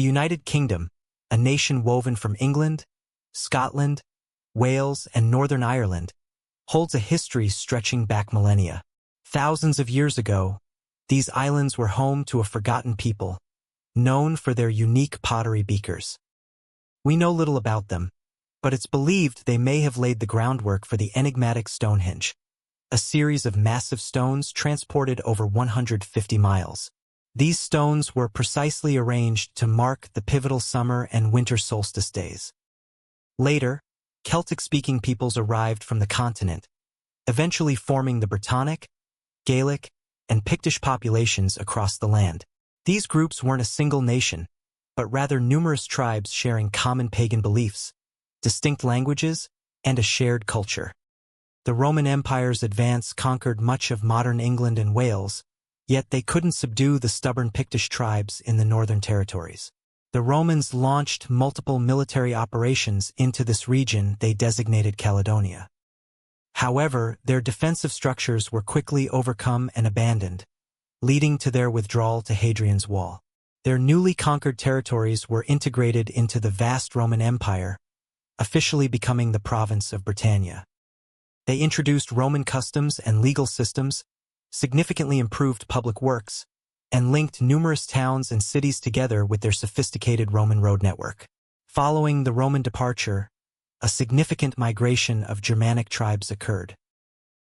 The United Kingdom, a nation woven from England, Scotland, Wales, and Northern Ireland, holds a history stretching back millennia. Thousands of years ago, these islands were home to a forgotten people, known for their unique pottery beakers. We know little about them, but it's believed they may have laid the groundwork for the enigmatic Stonehenge, a series of massive stones transported over 150 miles. These stones were precisely arranged to mark the pivotal summer and winter solstice days. Later, Celtic-speaking peoples arrived from the continent, eventually forming the Brittonic, Gaelic, and Pictish populations across the land. These groups weren't a single nation, but rather numerous tribes sharing common pagan beliefs, distinct languages, and a shared culture. The Roman Empire's advance conquered much of modern England and Wales, yet they couldn't subdue the stubborn Pictish tribes in the northern territories. The Romans launched multiple military operations into this region they designated Caledonia. However, their defensive structures were quickly overcome and abandoned, leading to their withdrawal to Hadrian's Wall. Their newly conquered territories were integrated into the vast Roman Empire, officially becoming the province of Britannia. They introduced Roman customs and legal systems, significantly improved public works, and linked numerous towns and cities together with their sophisticated Roman road network. Following the Roman departure, a significant migration of Germanic tribes occurred.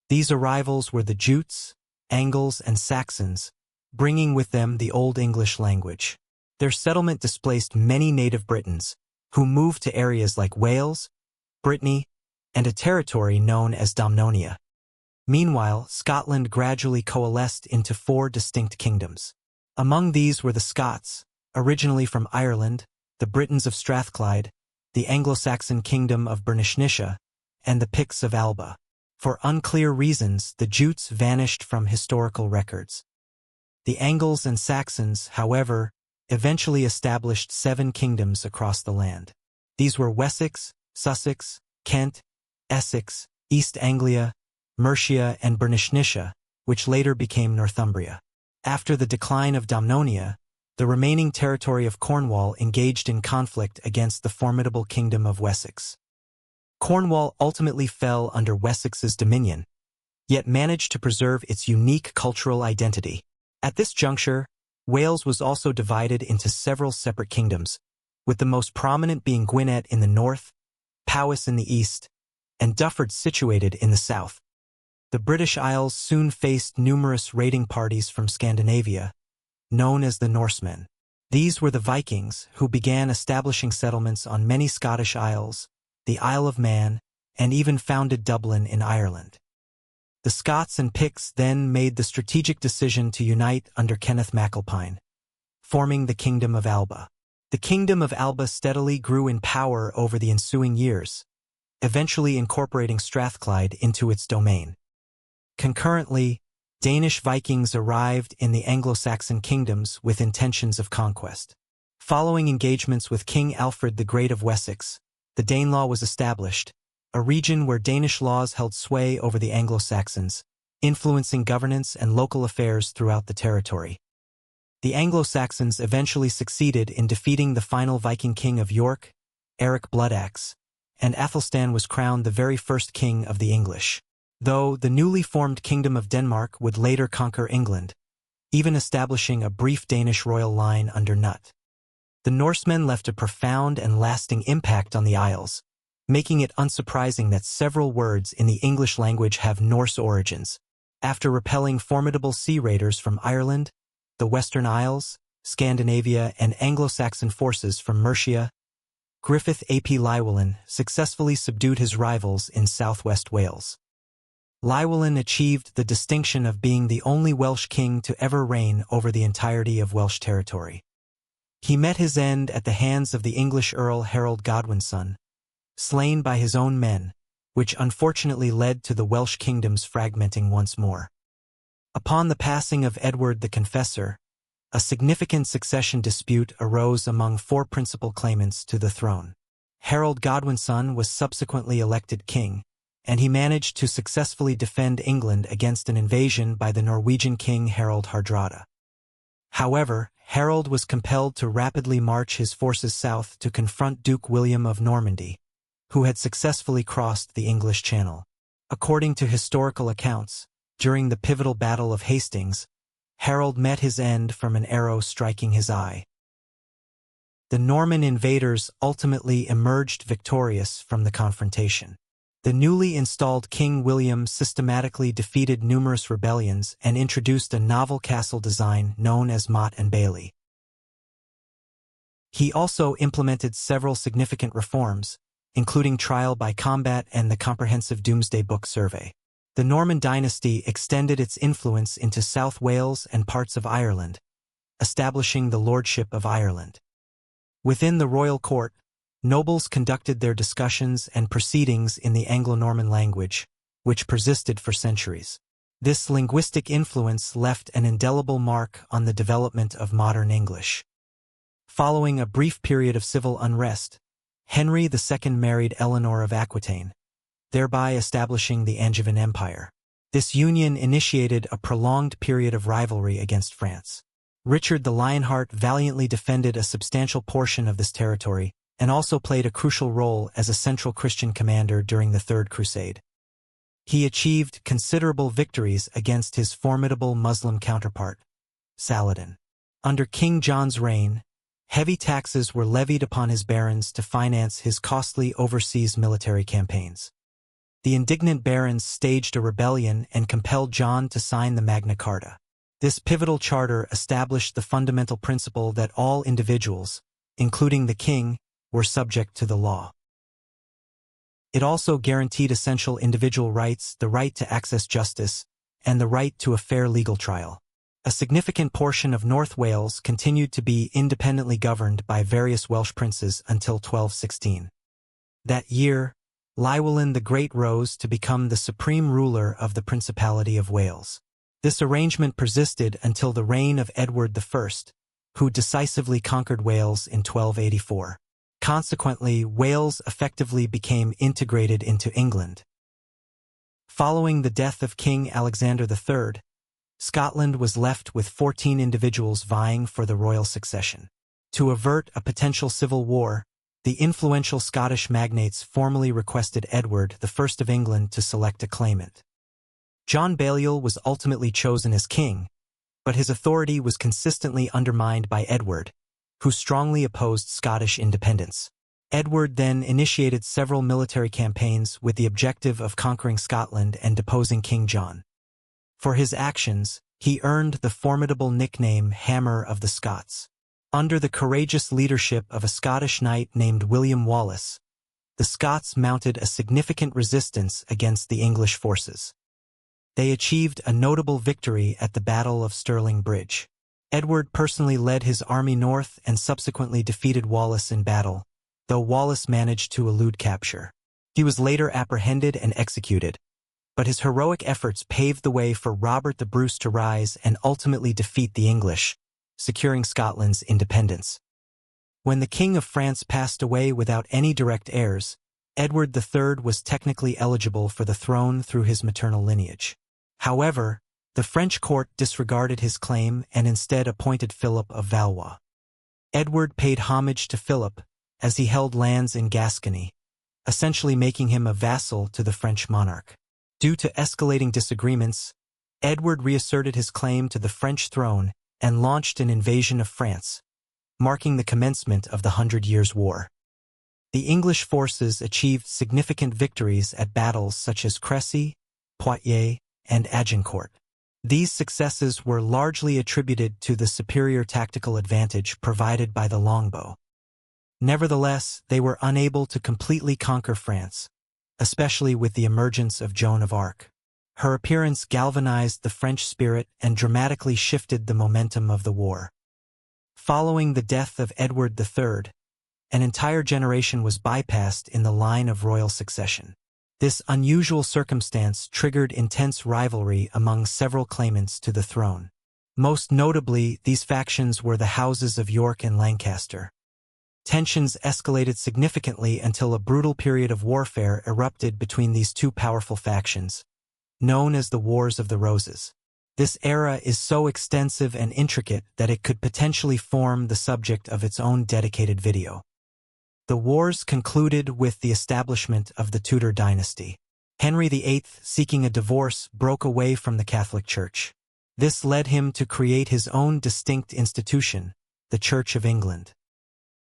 These arrivals were the Jutes, Angles, and Saxons, bringing with them the Old English language. Their settlement displaced many native Britons, who moved to areas like Wales, Brittany, and a territory known as Domnonia. Meanwhile, Scotland gradually coalesced into 4 distinct kingdoms. Among these were the Scots, originally from Ireland, the Britons of Strathclyde, the Anglo-Saxon kingdom of Bernicia, and the Picts of Alba. For unclear reasons, the Jutes vanished from historical records. The Angles and Saxons, however, eventually established 7 kingdoms across the land. These were Wessex, Sussex, Kent, Essex, East Anglia, Mercia, and Bernicia, which later became Northumbria. After the decline of Domnonia, the remaining territory of Cornwall engaged in conflict against the formidable kingdom of Wessex. Cornwall ultimately fell under Wessex's dominion, yet managed to preserve its unique cultural identity. At this juncture, Wales was also divided into several separate kingdoms, with the most prominent being Gwynedd in the north, Powys in the east, and Dufford situated in the south. The British Isles soon faced numerous raiding parties from Scandinavia, known as the Norsemen. These were the Vikings, who began establishing settlements on many Scottish isles, the Isle of Man, and even founded Dublin in Ireland. The Scots and Picts then made the strategic decision to unite under Kenneth MacAlpine, forming the Kingdom of Alba. The Kingdom of Alba steadily grew in power over the ensuing years, eventually incorporating Strathclyde into its domain. Concurrently, Danish Vikings arrived in the Anglo-Saxon kingdoms with intentions of conquest. Following engagements with King Alfred the Great of Wessex, the Danelaw was established, a region where Danish laws held sway over the Anglo-Saxons, influencing governance and local affairs throughout the territory. The Anglo-Saxons eventually succeeded in defeating the final Viking king of York, Eric Bloodaxe, and Athelstan was crowned the very first king of the English. Though the newly formed Kingdom of Denmark would later conquer England, even establishing a brief Danish royal line under Knut. The Norsemen left a profound and lasting impact on the Isles, making it unsurprising that several words in the English language have Norse origins. After repelling formidable sea raiders from Ireland, the Western Isles, Scandinavia, and Anglo-Saxon forces from Mercia, Griffith ap Llywelyn successfully subdued his rivals in southwest Wales. Llywelyn achieved the distinction of being the only Welsh king to ever reign over the entirety of Welsh territory. He met his end at the hands of the English Earl Harold Godwinson, slain by his own men, which unfortunately led to the Welsh kingdoms fragmenting once more. Upon the passing of Edward the Confessor, a significant succession dispute arose among 4 principal claimants to the throne. Harold Godwinson was subsequently elected king, and he managed to successfully defend England against an invasion by the Norwegian king Harald Hardrada. However, Harold was compelled to rapidly march his forces south to confront Duke William of Normandy, who had successfully crossed the English Channel. According to historical accounts, during the pivotal Battle of Hastings, Harold met his end from an arrow striking his eye. The Norman invaders ultimately emerged victorious from the confrontation. The newly installed King William systematically defeated numerous rebellions and introduced a novel castle design known as Motte and Bailey. He also implemented several significant reforms, including trial by combat and the comprehensive Domesday Book survey. The Norman dynasty extended its influence into South Wales and parts of Ireland, establishing the Lordship of Ireland. Within the royal court, nobles conducted their discussions and proceedings in the Anglo-Norman language, which persisted for centuries. This linguistic influence left an indelible mark on the development of modern English. Following a brief period of civil unrest, Henry II married Eleanor of Aquitaine, thereby establishing the Angevin Empire. This union initiated a prolonged period of rivalry against France. Richard the Lionheart valiantly defended a substantial portion of this territory and also played a crucial role as a central Christian commander during the Third Crusade. He achieved considerable victories against his formidable Muslim counterpart, Saladin. Under King John's reign, heavy taxes were levied upon his barons to finance his costly overseas military campaigns. The indignant barons staged a rebellion and compelled John to sign the Magna Carta. This pivotal charter established the fundamental principle that all individuals, including the king, were subject to the law. It also guaranteed essential individual rights, the right to access justice, and the right to a fair legal trial. A significant portion of North Wales continued to be independently governed by various Welsh princes until 1216. That year, Llywelyn the Great rose to become the supreme ruler of the Principality of Wales. This arrangement persisted until the reign of Edward I, who decisively conquered Wales in 1284. Consequently, Wales effectively became integrated into England. Following the death of King Alexander III, Scotland was left with 14 individuals vying for the royal succession. To avert a potential civil war, the influential Scottish magnates formally requested Edward I of England to select a claimant. John Balliol was ultimately chosen as king, but his authority was consistently undermined by Edward, who strongly opposed Scottish independence. Edward then initiated several military campaigns with the objective of conquering Scotland and deposing King John. For his actions, he earned the formidable nickname Hammer of the Scots. Under the courageous leadership of a Scottish knight named William Wallace, the Scots mounted a significant resistance against the English forces. They achieved a notable victory at the Battle of Stirling Bridge. Edward personally led his army north and subsequently defeated Wallace in battle, though Wallace managed to elude capture. He was later apprehended and executed, but his heroic efforts paved the way for Robert the Bruce to rise and ultimately defeat the English, securing Scotland's independence. When the King of France passed away without any direct heirs, Edward III was technically eligible for the throne through his maternal lineage. However, the French court disregarded his claim and instead appointed Philip of Valois. Edward paid homage to Philip, as he held lands in Gascony, essentially making him a vassal to the French monarch. Due to escalating disagreements, Edward reasserted his claim to the French throne and launched an invasion of France, marking the commencement of the 100 Years' War. The English forces achieved significant victories at battles such as Crécy, Poitiers, and Agincourt. These successes were largely attributed to the superior tactical advantage provided by the longbow. Nevertheless, they were unable to completely conquer France, especially with the emergence of Joan of Arc. Her appearance galvanized the French spirit and dramatically shifted the momentum of the war. Following the death of Edward III, an entire generation was bypassed in the line of royal succession. This unusual circumstance triggered intense rivalry among several claimants to the throne. Most notably, these factions were the houses of York and Lancaster. Tensions escalated significantly until a brutal period of warfare erupted between these two powerful factions, known as the Wars of the Roses. This era is so extensive and intricate that it could potentially form the subject of its own dedicated video. The wars concluded with the establishment of the Tudor dynasty. Henry VIII, seeking a divorce, broke away from the Catholic Church. This led him to create his own distinct institution, the Church of England.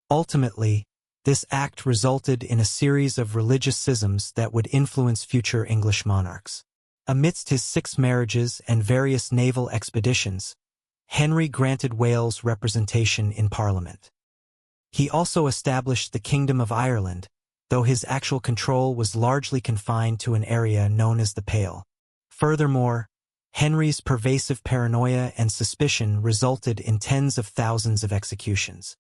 Ultimately, this act resulted in a series of religious schisms that would influence future English monarchs. Amidst his 6 marriages and various naval expeditions, Henry granted Wales representation in Parliament. He also established the Kingdom of Ireland, though his actual control was largely confined to an area known as the Pale. Furthermore, Henry's pervasive paranoia and suspicion resulted in tens of thousands of executions.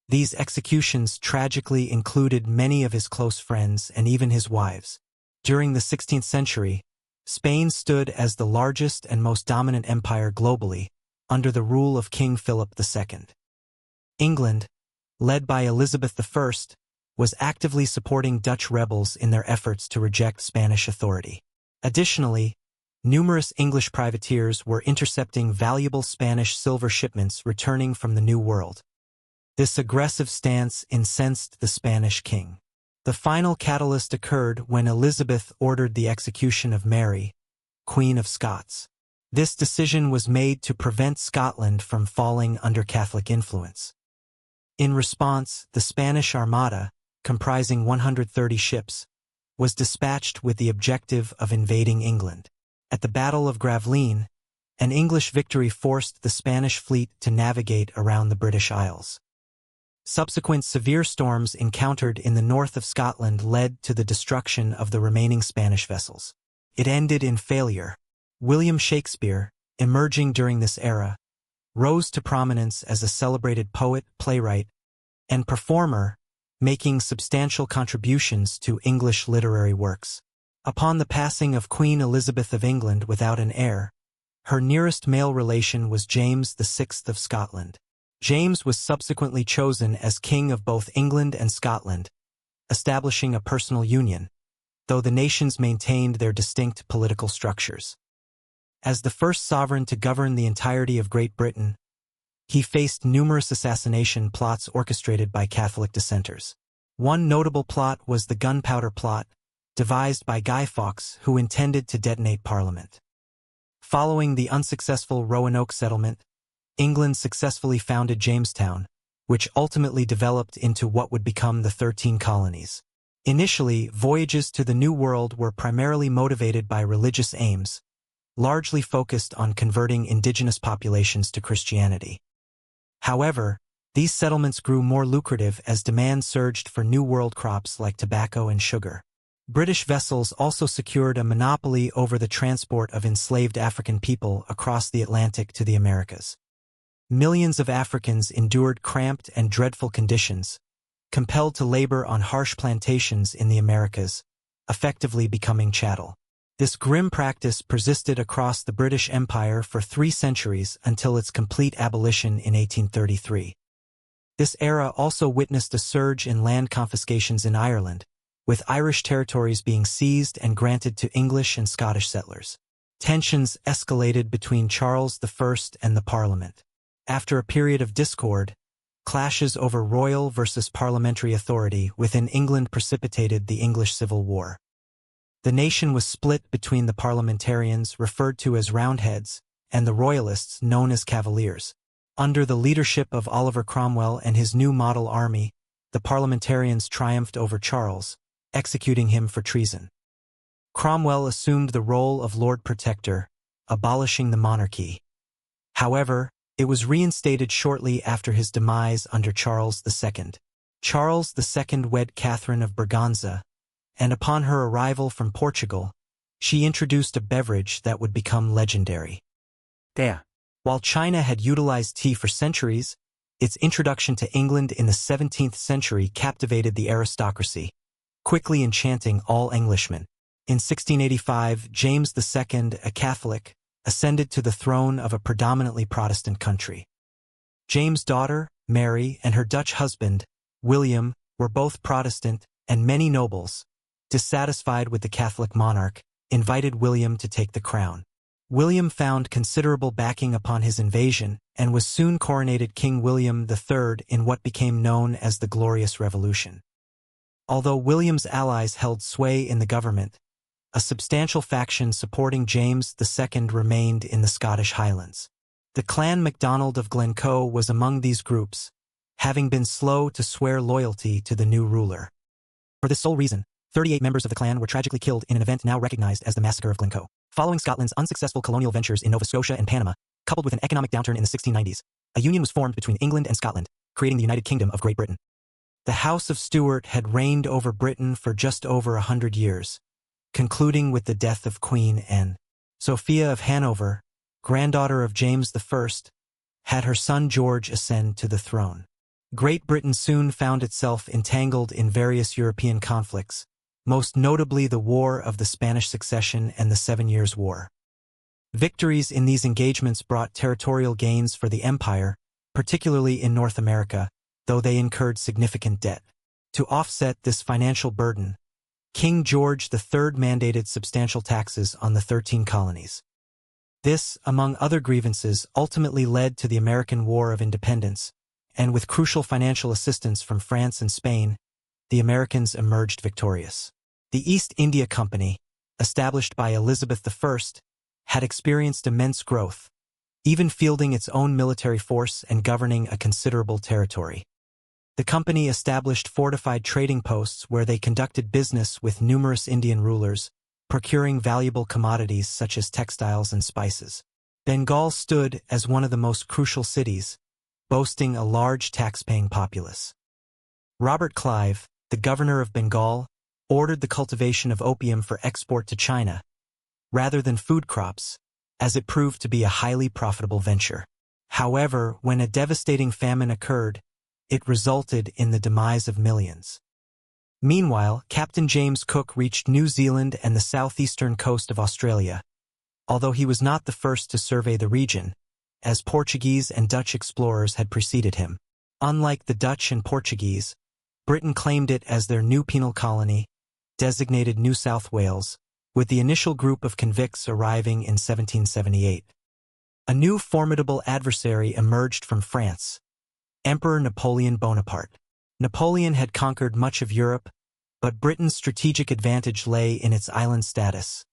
These executions tragically included many of his close friends and even his wives. During the 16th century, Spain stood as the largest and most dominant empire globally, under the rule of King Philip II. England, led by Elizabeth I, was actively supporting Dutch rebels in their efforts to reject Spanish authority. Additionally, numerous English privateers were intercepting valuable Spanish silver shipments returning from the New World. This aggressive stance incensed the Spanish king. The final catalyst occurred when Elizabeth ordered the execution of Mary, Queen of Scots. This decision was made to prevent Scotland from falling under Catholic influence. In response, the Spanish Armada, comprising 130 ships, was dispatched with the objective of invading England. At the Battle of Gravelines, an English victory forced the Spanish fleet to navigate around the British Isles. Subsequent severe storms encountered in the north of Scotland led to the destruction of the remaining Spanish vessels. It ended in failure. William Shakespeare, emerging during this era, rose to prominence as a celebrated poet, playwright, and performer, making substantial contributions to English literary works. Upon the passing of Queen Elizabeth of England without an heir, her nearest male relation was James VI of Scotland. James was subsequently chosen as king of both England and Scotland, establishing a personal union, though the nations maintained their distinct political structures. As the first sovereign to govern the entirety of Great Britain, he faced numerous assassination plots orchestrated by Catholic dissenters. One notable plot was the Gunpowder Plot, devised by Guy Fawkes, who intended to detonate Parliament. Following the unsuccessful Roanoke settlement, England successfully founded Jamestown, which ultimately developed into what would become the 13 colonies. Initially, voyages to the New World were primarily motivated by religious aims, largely focused on converting indigenous populations to Christianity. However, these settlements grew more lucrative as demand surged for New World crops like tobacco and sugar. British vessels also secured a monopoly over the transport of enslaved African people across the Atlantic to the Americas. Millions of Africans endured cramped and dreadful conditions, compelled to labor on harsh plantations in the Americas, effectively becoming chattel. This grim practice persisted across the British Empire for 3 centuries until its complete abolition in 1833. This era also witnessed a surge in land confiscations in Ireland, with Irish territories being seized and granted to English and Scottish settlers. Tensions escalated between Charles I and the Parliament. After a period of discord, clashes over royal versus parliamentary authority within England precipitated the English Civil War. The nation was split between the parliamentarians, referred to as Roundheads, and the royalists, known as Cavaliers. Under the leadership of Oliver Cromwell and his new model army, the parliamentarians triumphed over Charles, executing him for treason. Cromwell assumed the role of Lord Protector, abolishing the monarchy. However, it was reinstated shortly after his demise under Charles II. Charles II wed Catherine of Braganza, and upon her arrival from Portugal, she introduced a beverage that would become legendary. While China had utilized tea for centuries, its introduction to England in the 17th century captivated the aristocracy, quickly enchanting all Englishmen. In 1685, James II, a Catholic, ascended to the throne of a predominantly Protestant country. James' daughter, Mary, and her Dutch husband, William, were both Protestant, and many nobles, dissatisfied with the Catholic monarch, invited William to take the crown. William found considerable backing upon his invasion and was soon coronated King William III in what became known as the Glorious Revolution. Although William's allies held sway in the government, a substantial faction supporting James II remained in the Scottish Highlands. The Clan MacDonald of Glencoe was among these groups, having been slow to swear loyalty to the new ruler. For this sole reason, 38 members of the clan were tragically killed in an event now recognized as the Massacre of Glencoe. Following Scotland's unsuccessful colonial ventures in Nova Scotia and Panama, coupled with an economic downturn in the 1690s, a union was formed between England and Scotland, creating the United Kingdom of Great Britain. The House of Stuart had reigned over Britain for just over 100 years, concluding with the death of Queen Anne. Sophia of Hanover, granddaughter of James I, had her son George ascend to the throne. Great Britain soon found itself entangled in various European conflicts, most notably the War of the Spanish Succession and the 7 Years' War. Victories in these engagements brought territorial gains for the empire, particularly in North America, though they incurred significant debt. To offset this financial burden, King George III mandated substantial taxes on the 13 colonies. This, among other grievances, ultimately led to the American War of Independence, and with crucial financial assistance from France and Spain, the Americans emerged victorious. The East India Company, established by Elizabeth I, had experienced immense growth, even fielding its own military force and governing a considerable territory. The company established fortified trading posts where they conducted business with numerous Indian rulers, procuring valuable commodities such as textiles and spices. Bengal stood as one of the most crucial cities, boasting a large tax-paying populace. Robert Clive, the governor of Bengal, ordered the cultivation of opium for export to China, rather than food crops, as it proved to be a highly profitable venture. However, when a devastating famine occurred, it resulted in the demise of millions. Meanwhile, Captain James Cook reached New Zealand and the southeastern coast of Australia, although he was not the first to survey the region, as Portuguese and Dutch explorers had preceded him. Unlike the Dutch and Portuguese, Britain claimed it as their new penal colony, designated New South Wales, with the initial group of convicts arriving in 1778. A new formidable adversary emerged from France, Emperor Napoleon Bonaparte. Napoleon had conquered much of Europe, but Britain's strategic advantage lay in its island status,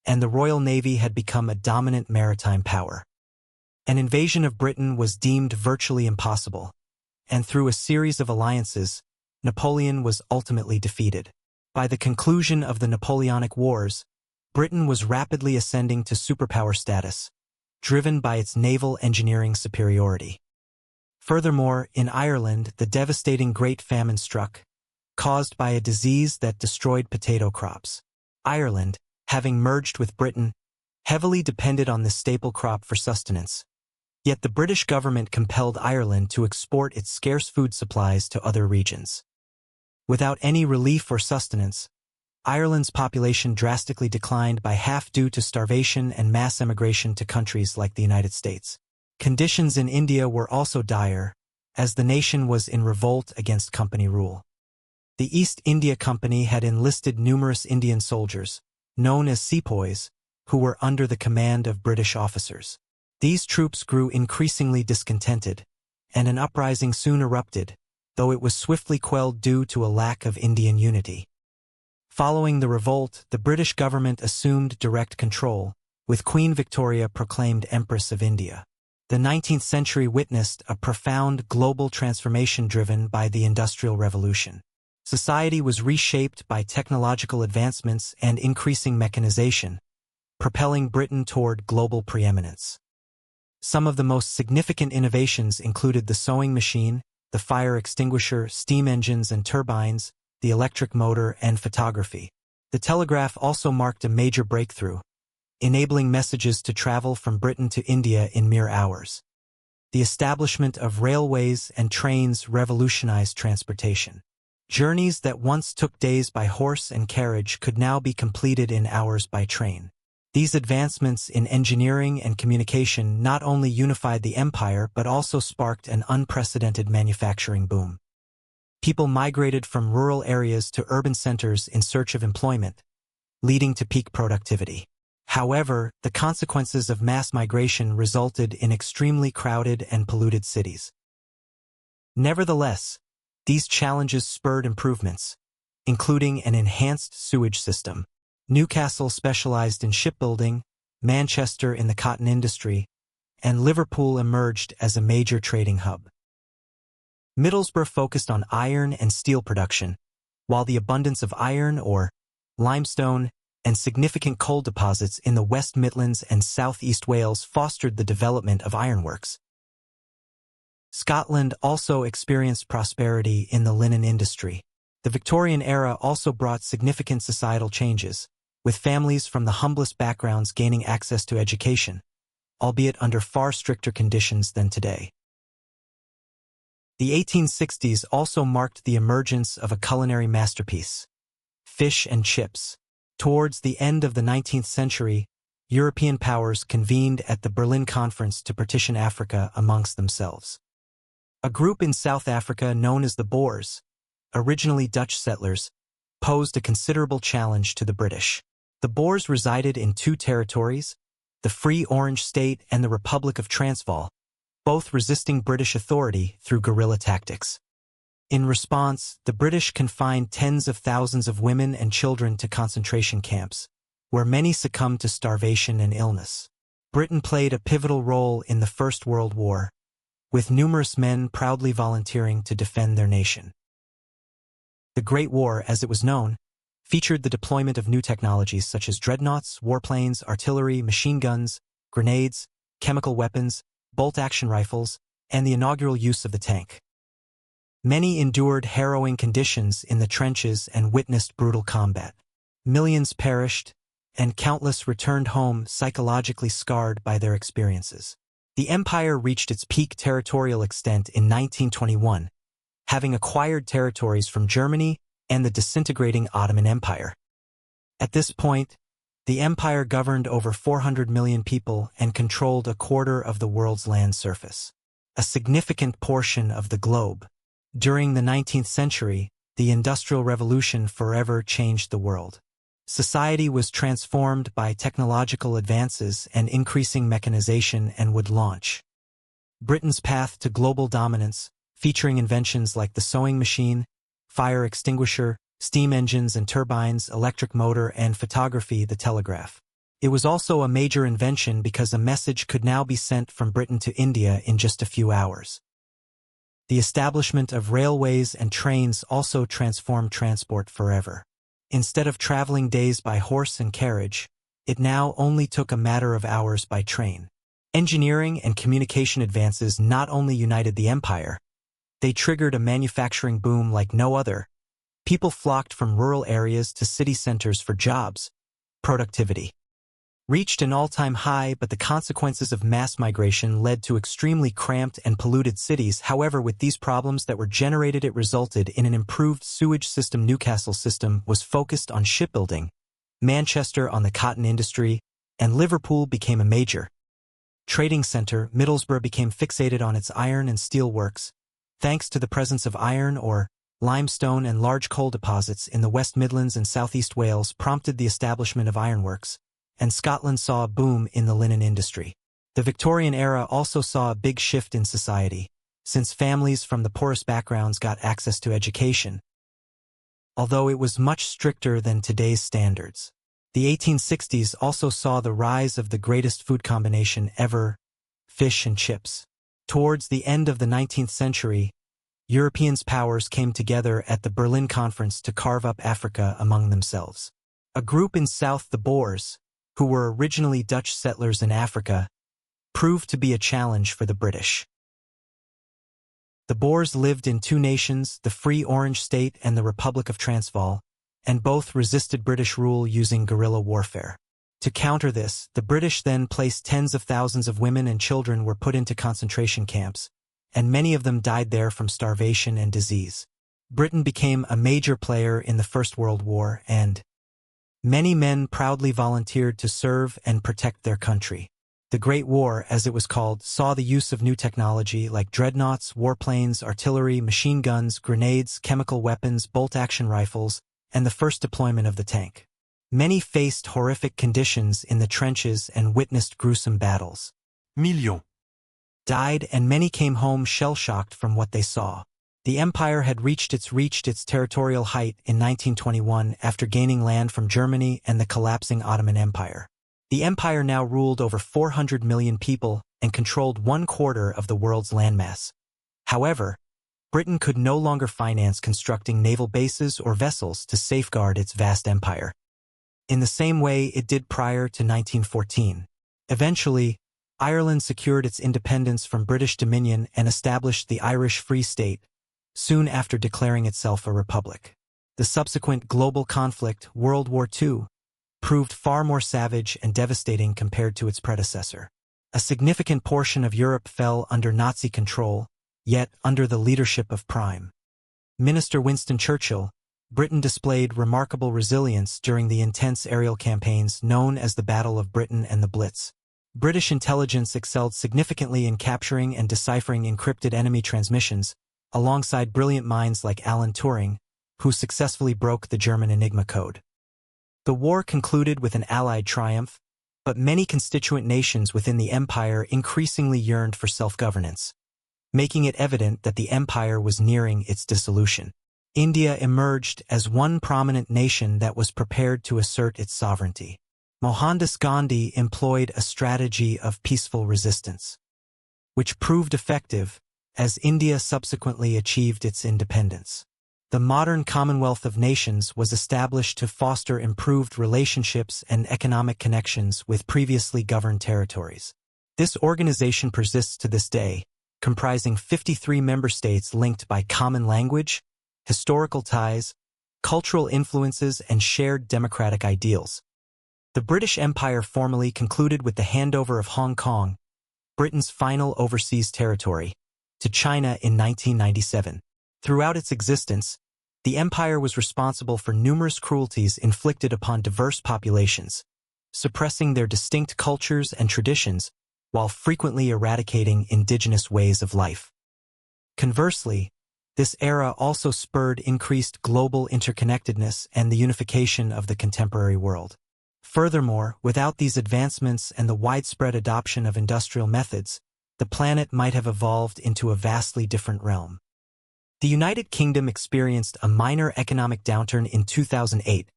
and the Royal Navy had become a dominant maritime power. An invasion of Britain was deemed virtually impossible, and through a series of alliances, Napoleon was ultimately defeated. By the conclusion of the Napoleonic Wars, Britain was rapidly ascending to superpower status, driven by its naval engineering superiority. Furthermore, in Ireland, the devastating Great Famine struck, caused by a disease that destroyed potato crops. Ireland, having merged with Britain, heavily depended on this staple crop for sustenance. Yet the British government compelled Ireland to export its scarce food supplies to other regions. Without any relief or sustenance, Ireland's population drastically declined by half due to starvation and mass emigration to countries like the United States. Conditions in India were also dire, as the nation was in revolt against company rule. The East India Company had enlisted numerous Indian soldiers, known as sepoys, who were under the command of British officers. These troops grew increasingly discontented, and an uprising soon erupted, though it was swiftly quelled due to a lack of Indian unity. Following the revolt, the British government assumed direct control, with Queen Victoria proclaimed Empress of India. The 19th century witnessed a profound global transformation driven by the Industrial Revolution. Society was reshaped by technological advancements and increasing mechanization, propelling Britain toward global preeminence. Some of the most significant innovations included the sewing machine, the fire extinguisher, steam engines and turbines, the electric motor, and photography. The telegraph also marked a major breakthrough, enabling messages to travel from Britain to India in mere hours. The establishment of railways and trains revolutionized transportation. Journeys that once took days by horse and carriage could now be completed in hours by train. These advancements in engineering and communication not only unified the empire but also sparked an unprecedented manufacturing boom. People migrated from rural areas to urban centers in search of employment, leading to peak productivity. However, the consequences of mass migration resulted in extremely crowded and polluted cities. Nevertheless, these challenges spurred improvements, including an enhanced sewage system. Newcastle specialized in shipbuilding, Manchester in the cotton industry, and Liverpool emerged as a major trading hub. Middlesbrough focused on iron and steel production, while the abundance of iron ore, limestone, and significant coal deposits in the West Midlands and South East Wales fostered the development of ironworks. Scotland also experienced prosperity in the linen industry. The Victorian era also brought significant societal changes, with families from the humblest backgrounds gaining access to education, albeit under far stricter conditions than today. The 1860s also marked the emergence of a culinary masterpiece: fish and chips. Towards the end of the 19th century, European powers convened at the Berlin Conference to partition Africa amongst themselves. A group in South Africa known as the Boers, originally Dutch settlers, posed a considerable challenge to the British. The Boers resided in two territories, the Free Orange State and the Republic of Transvaal, both resisting British authority through guerrilla tactics. In response, the British confined tens of thousands of women and children to concentration camps, where many succumbed to starvation and illness. Britain played a pivotal role in the First World War, with numerous men proudly volunteering to defend their nation. The Great War, as it was known, featured the deployment of new technologies such as dreadnoughts, warplanes, artillery, machine guns, grenades, chemical weapons, bolt-action rifles, and the inaugural use of the tank. Many endured harrowing conditions in the trenches and witnessed brutal combat. Millions perished, and countless returned home psychologically scarred by their experiences. The empire reached its peak territorial extent in 1921, having acquired territories from Germany and the disintegrating Ottoman Empire. At this point, the empire governed over 400 million people and controlled a quarter of the world's land surface, a significant portion of the globe. During the 19th century, the Industrial Revolution forever changed the world. Society was transformed by technological advances and increasing mechanization and would launch. Britain's path to global dominance, featuring inventions like the sewing machine, fire extinguisher, steam engines and turbines, electric motor, and photography, the telegraph. It was also a major invention because a message could now be sent from Britain to India in just a few hours. The establishment of railways and trains also transformed transport forever. Instead of traveling days by horse and carriage, it now only took a matter of hours by train. Engineering and communication advances not only united the empire, they triggered a manufacturing boom like no other. People flocked from rural areas to city centers for jobs. Productivity reached an all-time high, but the consequences of mass migration led to extremely cramped and polluted cities. However, with these problems that were generated, it resulted in an improved sewage system. Newcastle's system was focused on shipbuilding, Manchester on the cotton industry, and Liverpool became a major trading center. Middlesbrough became fixated on its iron and steel works, thanks to the presence of iron ore, limestone, and large coal deposits in the West Midlands and Southeast Wales prompted the establishment of ironworks, and Scotland saw a boom in the linen industry. The Victorian era also saw a big shift in society, since families from the poorest backgrounds got access to education, although it was much stricter than today's standards. The 1860s also saw the rise of the greatest food combination ever: fish and chips. Towards the end of the 19th century, European powers came together at the Berlin Conference to carve up Africa among themselves. A group in South, the Boers, who were originally Dutch settlers in Africa, proved to be a challenge for the British. The Boers lived in two nations, the Free Orange State and the Republic of Transvaal, and both resisted British rule using guerrilla warfare. To counter this, the British then placed tens of thousands of women and children were put into concentration camps, and many of them died there from starvation and disease. Britain became a major player in the First World War, and many men proudly volunteered to serve and protect their country. The Great War, as it was called, saw the use of new technology like dreadnoughts, warplanes, artillery, machine guns, grenades, chemical weapons, bolt-action rifles, and the first deployment of the tank. Many faced horrific conditions in the trenches and witnessed gruesome battles. Millions. Died, and many came home shell-shocked from what they saw. The empire had reached its territorial height in 1921 after gaining land from Germany and the collapsing Ottoman Empire. The empire now ruled over 400 million people and controlled 1/4 of the world's landmass. However, Britain could no longer finance constructing naval bases or vessels to safeguard its vast empire, in the same way it did prior to 1914. Eventually, Ireland secured its independence from British dominion and established the Irish Free State, soon after declaring itself a republic. The subsequent global conflict, World War II, proved far more savage and devastating compared to its predecessor. A significant portion of Europe fell under Nazi control, yet under the leadership of Prime Minister Winston Churchill. Britain displayed remarkable resilience during the intense aerial campaigns known as the Battle of Britain and the Blitz. British intelligence excelled significantly in capturing and deciphering encrypted enemy transmissions, alongside brilliant minds like Alan Turing, who successfully broke the German Enigma code. The war concluded with an Allied triumph, but many constituent nations within the empire increasingly yearned for self-governance, making it evident that the empire was nearing its dissolution. India emerged as one prominent nation that was prepared to assert its sovereignty. Mohandas Gandhi employed a strategy of peaceful resistance, which proved effective as India subsequently achieved its independence. The modern Commonwealth of Nations was established to foster improved relationships and economic connections with previously governed territories. This organization persists to this day, comprising 53 member states linked by common language, historical ties, cultural influences, and shared democratic ideals. The British Empire formally concluded with the handover of Hong Kong, Britain's final overseas territory, to China in 1997. Throughout its existence, the empire was responsible for numerous cruelties inflicted upon diverse populations, suppressing their distinct cultures and traditions while frequently eradicating indigenous ways of life. Conversely, this era also spurred increased global interconnectedness and the unification of the contemporary world. Furthermore, without these advancements and the widespread adoption of industrial methods, the planet might have evolved into a vastly different realm. The United Kingdom experienced a minor economic downturn in 2008,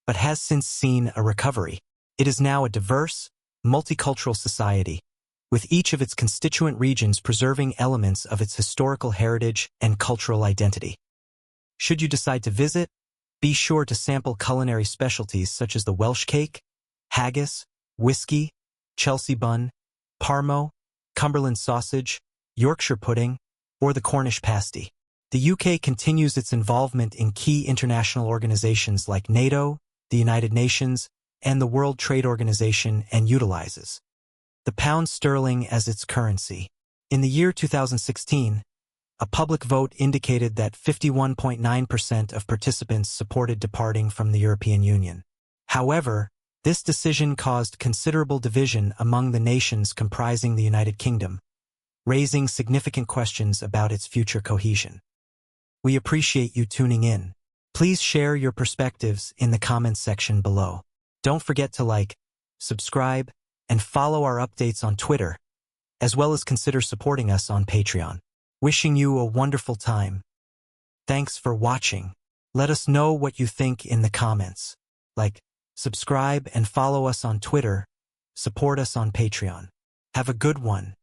but has since seen a recovery. It is now a diverse, multicultural society, with each of its constituent regions preserving elements of its historical heritage and cultural identity. Should you decide to visit, be sure to sample culinary specialties such as the Welsh cake, haggis, whiskey, Chelsea bun, parmo, Cumberland sausage, Yorkshire pudding, or the Cornish pasty. The UK continues its involvement in key international organizations like NATO, the United Nations, and the World Trade Organization, and utilizes the pound sterling as its currency. In the year 2016, a public vote indicated that 51.9% of participants supported departing from the European Union. However, this decision caused considerable division among the nations comprising the United Kingdom, raising significant questions about its future cohesion. We appreciate you tuning in. Please share your perspectives in the comments section below. Don't forget to like, subscribe, and follow our updates on Twitter, as well as consider supporting us on Patreon. Wishing you a wonderful time. Thanks for watching. Let us know what you think in the comments. Like, subscribe, and follow us on Twitter. Support us on Patreon. Have a good one.